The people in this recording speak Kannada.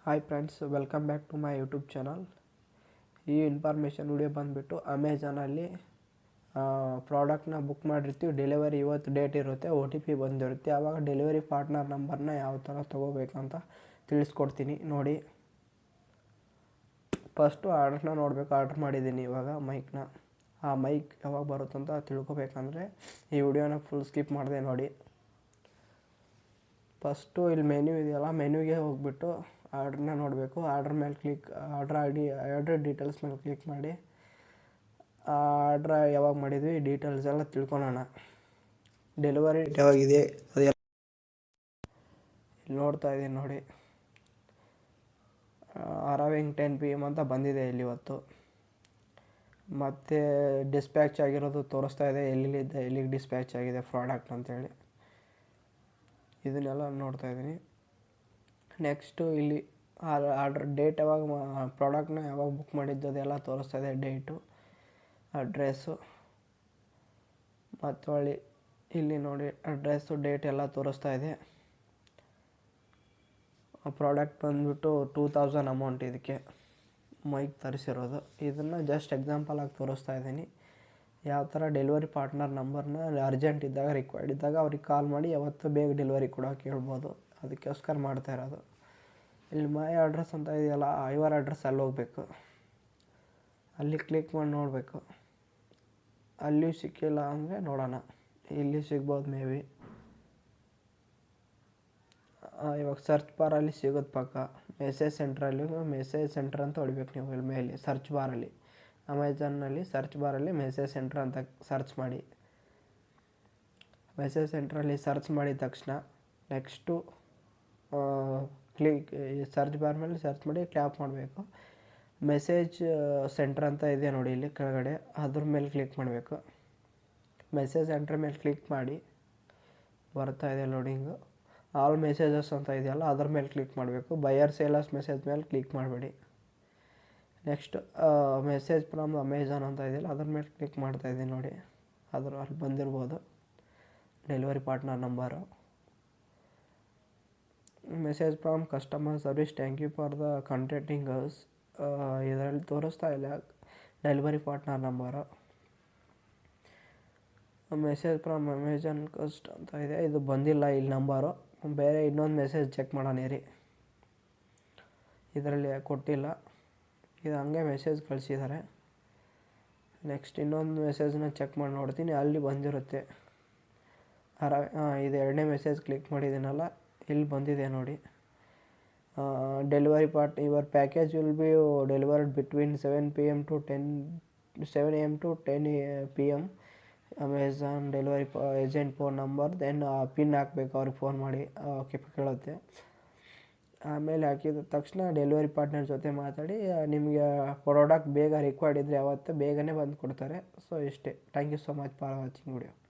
Hi friends, welcome back to my YouTube channel. ಈ ಇನ್ಫಾರ್ಮೇಷನ್ ವಿಡಿಯೋ ಬಂದುಬಿಟ್ಟು ಅಮೆಝಾನಲ್ಲಿ ಪ್ರಾಡಕ್ಟ್ನ ಬುಕ್ ಮಾಡಿರ್ತೀವಿ. ಡೆಲಿವರಿ ಇವತ್ತು ಡೇಟ್ ಇರುತ್ತೆ, OTP ಬಂದಿರುತ್ತೆ. ಆವಾಗ ಡೆಲಿವರಿ ಪಾರ್ಟ್ನರ್ ನಂಬರ್ನ ಯಾವ ಥರ ತೊಗೋಬೇಕಂತ ತಿಳಿಸ್ಕೊಡ್ತೀನಿ ನೋಡಿ. ಫಸ್ಟು ಆರ್ಡ್ರನ್ನ ನೋಡಬೇಕು. ಆರ್ಡ್ರ್ ಮಾಡಿದ್ದೀನಿ ಇವಾಗ ಮೈಕ್ನ. ಆ ಮೈಕ್ ಯಾವಾಗ ಬರುತ್ತಂತ ತಿಳ್ಕೊಬೇಕಂದ್ರೆ ಈ ವಿಡಿಯೋನ ಫುಲ್ ಸ್ಕಿಪ್ ಮಾಡಿದೆ ನೋಡಿ. ಫಸ್ಟು ಇಲ್ಲಿ ಮೆನ್ಯೂ ಇದೆಯಲ್ಲ, ಮೆನ್ಯೂಗೆ ಹೋಗ್ಬಿಟ್ಟು ಆರ್ಡ್ರನ್ನ ನೋಡಬೇಕು. ಆರ್ಡ್ರ್ ಮೇಲೆ ಆರ್ಡ್ರ್ ಡೀಟೇಲ್ಸ್ ಮೇಲೆ ಕ್ಲಿಕ್ ಮಾಡಿ ಆರ್ಡ್ರ್ ಯಾವಾಗ ಮಾಡಿದ್ವಿ ಡೀಟೇಲ್ಸ್ ಎಲ್ಲ ತಿಳ್ಕೊಳೋಣ. ಡೆಲಿವರಿ ಯಾವಾಗಿದೆ ಅದೆಲ್ಲ ಇಲ್ಲಿ ನೋಡ್ತಾ ಇದ್ದೀನಿ ನೋಡಿ. ಅರೈವಿಂಗ್ 10 PM ಅಂತ ಬಂದಿದೆ ಇಲ್ಲಿ ಇವತ್ತು. ಮತ್ತು ಡಿಸ್ಪ್ಯಾಚ್ ಆಗಿರೋದು ತೋರಿಸ್ತಾ ಇದೆ, ಎಲ್ಲಿಗೆ ಡಿಸ್ಪ್ಯಾಚ್ ಆಗಿದೆ ಪ್ರಾಡಕ್ಟ್ ಅಂತೇಳಿ. ಇದನ್ನೆಲ್ಲ ನೋಡ್ತಾ ಇದ್ದೀನಿ. ನೆಕ್ಸ್ಟು ಇಲ್ಲಿ ಆರ್ಡ್ರ್ ಡೇಟ್ ಯಾವಾಗ ಪ್ರಾಡಕ್ಟ್ನ ಯಾವಾಗ ಬುಕ್ ಮಾಡಿದ್ದು ಅದೆಲ್ಲ ತೋರಿಸ್ತಾ ಇದೆ, ಡೇಟು, ಅಡ್ರೆಸ್ಸು. ಮತ್ತು ಇಲ್ಲಿ ನೋಡಿ ಅಡ್ರೆಸ್ಸು, ಡೇಟ್ ಎಲ್ಲ ತೋರಿಸ್ತಾ ಇದೆ. ಪ್ರಾಡಕ್ಟ್ ಬಂದುಬಿಟ್ಟು 2000 ಅಮೌಂಟ್ ಇದಕ್ಕೆ ಮೈಕ್ ತರಿಸಿರೋದು. ಇದನ್ನು ಜಸ್ಟ್ ಎಕ್ಸಾಂಪಲ್ ಆಗಿ ತೋರಿಸ್ತಾ ಇದ್ದೀನಿ. ಯಾವ ಥರ ಡೆಲಿವರಿ ಪಾರ್ಟ್ನರ್ ನಂಬರ್ನ ಅರ್ಜೆಂಟ್ ಇದ್ದಾಗ, ರಿಕ್ವೈರ್ಡ್ ಇದ್ದಾಗ ಅವ್ರಿಗೆ ಕಾಲ್ ಮಾಡಿ ಯಾವತ್ತು ಬೇಗ ಡೆಲಿವರಿ ಕೊಡೋಕೆ ಹೇಳ್ಬೋದು. ಅದಕ್ಕೋಸ್ಕರ ಮಾಡ್ತಾ ಇರೋದು. ಇಲ್ಲಿ ಮೈ ಅಡ್ರೆಸ್ ಅಂತ ಇದೆಯಲ್ಲ, ಯುವರ್ ಅಡ್ರೆಸ್ ಅಲ್ಲಿ ಹೋಗಬೇಕು. ಅಲ್ಲಿ ಕ್ಲಿಕ್ ಮಾಡಿ ನೋಡಬೇಕು. ಅಲ್ಲಿ ಸಿಕ್ಕಿಲ್ಲ ಅಂದರೆ ನೋಡೋಣ, ಇಲ್ಲಿ ಸಿಗ್ಬೋದು ಮೇ ಬಿ. ಇವಾಗ ಸರ್ಚ್ ಬಾರಲ್ಲಿ ಸಿಗೋದು ಪಕ್ಕ. ಮೆಸೇಜ್ ಸೆಂಟ್ರ್ ಅಂತ ಹೊಡಿಬೇಕು ನೀವು. ಇಲ್ಲಿ ಮೇಲೆ ಸರ್ಚ್ ಬಾರಲ್ಲಿ, ಅಮೆಝಾನ್ನಲ್ಲಿ ಸರ್ಚ್ ಬಾರಲ್ಲಿ ಮೆಸೇಜ್ ಸೆಂಟ್ರ್ ಅಂತ ಸರ್ಚ್ ಮಾಡಿ. ಮೆಸೇಜ್ ಸೆಂಟ್ರಲ್ಲಿ ಸರ್ಚ್ ಮಾಡಿದ ತಕ್ಷಣ ನೆಕ್ಸ್ಟು ಸರ್ಚ್ ಬಾರ್ ಮೇಲೆ ಸರ್ಚ್ ಮಾಡಿ ಟ್ಯಾಪ್ ಮಾಡಬೇಕು. ಮೆಸೇಜ್ ಸೆಂಟ್ರ್ ಅಂತ ಇದೆ ನೋಡಿ ಇಲ್ಲಿ ಕೆಳಗಡೆ, ಅದ್ರ ಮೇಲೆ ಕ್ಲಿಕ್ ಮಾಡಬೇಕು. ಮೆಸೇಜ್ ಸೆಂಟ್ರ್ ಮೇಲೆ ಕ್ಲಿಕ್ ಮಾಡಿ ಬರ್ತಾ ಇದೆ ಲೋಡಿಂಗು. ಆಲ್ ಮೆಸೇಜಸ್ ಅಂತ ಇದೆಯಲ್ಲ, ಅದ್ರ ಮೇಲೆ ಕ್ಲಿಕ್ ಮಾಡಬೇಕು. ಬಯರ್ ಸೇಲರ್ಸ್ ಮೆಸೇಜ್ ಮೇಲೆ ಕ್ಲಿಕ್ ಮಾಡಬೇಡಿ. ನೆಕ್ಸ್ಟ್ ಮೆಸೇಜ್ ಫ್ರಮ್ ಅಮೆಝಾನ್ ಅಂತ ಇದೆಯಲ್ಲ, ಅದ್ರ ಮೇಲೆ ಕ್ಲಿಕ್ ಮಾಡ್ತಾಯಿದ್ದೀನಿ ನೋಡಿ. ಅಲ್ಲಿ ಬಂದಿರ್ಬೋದು delivery partner number. Message from customer service, thank you for the contacting us. ಇದರಲ್ಲಿ ತೋರಿಸ್ತಾ ಇಲ್ಲ delivery partner number. Message from Amazon ಕಸ್ಟ್ ಅಂತ ಇದೆ, ಇದು ಬಂದಿಲ್ಲ ಇಲ್ಲಿ ನಂಬರು. ಬೇರೆ ಇನ್ನೊಂದು ಮೆಸೇಜ್ ಚೆಕ್ ಮಾಡೋಣ ರೀ. ಇದರಲ್ಲಿ ಕೊಟ್ಟಿಲ್ಲ, ಇದು ಹಂಗೆ ಮೆಸೇಜ್ ಕಳಿಸಿದ್ದಾರೆ. ನೆಕ್ಸ್ಟ್ ಇನ್ನೊಂದು ಮೆಸೇಜ್ನ ಚೆಕ್ ಮಾಡಿ ನೋಡ್ತೀನಿ, ಅಲ್ಲಿ ಬಂದಿರುತ್ತೆ. ಇದು ಎರಡನೇ ಮೆಸೇಜ್ ಕ್ಲಿಕ್ ಮಾಡಿದ್ದೀನಲ್ಲ, ಇಲ್ಲಿ ಬಂದಿದೆ ನೋಡಿ. Delivery your package will be delivered between 7 AM to 10 PM. Amazon delivery agent phone number, then pin ಹಾಕಬೇಕು. ಅವ್ರಿಗೆ ಫೋನ್ ಮಾಡಿ ಓಕೆ ಕೇಳುತ್ತೆ. ಆಮೇಲೆ ಹಾಕಿದ ತಕ್ಷಣ ಡೆಲಿವರಿ ಪಾರ್ಟ್ನರ್ ಜೊತೆ ಮಾತಾಡಿ ನಿಮಗೆ ಪ್ರಾಡಕ್ಟ್ ಬೇಗ ರಿಕ್ವೈರ್ಡ್ ಇದ್ದರೆ ಯಾವತ್ತೂ ಬೇಗನೆ ಬಂದು ಕೊಡ್ತಾರೆ. ಸೊ ಇಷ್ಟೇ. Thank you so much for watching video.